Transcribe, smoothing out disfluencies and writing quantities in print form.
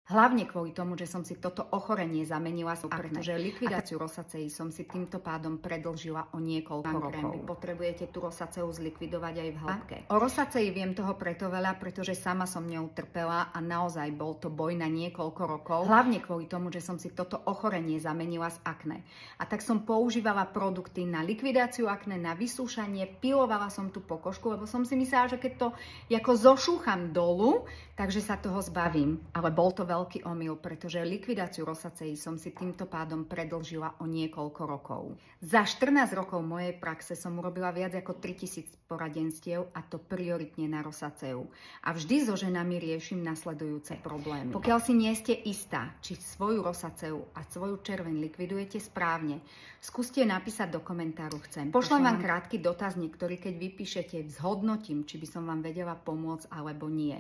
Hlavne kvôli tomu, že som si toto ochorenie zamenila s akné, pretože likvidáciu rosaceí som si týmto pádom predĺžila o niekoľko rokov. Vy potrebujete tú rosaceu zlikvidovať aj v hĺbke. O rosaceí viem toho preto veľa, pretože sama som ňou trpela a naozaj bol to boj na niekoľko rokov. Hlavne kvôli tomu, že som si toto ochorenie zamenila s akné. A tak som používala produkty na likvidáciu akné, na vysúšanie, pilovala som tú pokožku, lebo som si myslela, že keď to ako zošúcham dolu, takže sa toho zbavím. Ale bol to veľký omyl, pretože likvidáciu rosaceí som si týmto pádom predĺžila o niekoľko rokov. Za 14 rokov mojej praxe som urobila viac ako 3000 poradenstiev a to prioritne na rosaceu. A vždy so ženami riešim nasledujúce problémy. Pokiaľ si nie ste istá, či svoju rosaceu a svoju červeň likvidujete správne, skúste napísať do komentáru chcem. Pošlem vám krátky dotazník, ktorý keď vypíšete, zhodnotím, či by som vám vedela pomôcť alebo nie.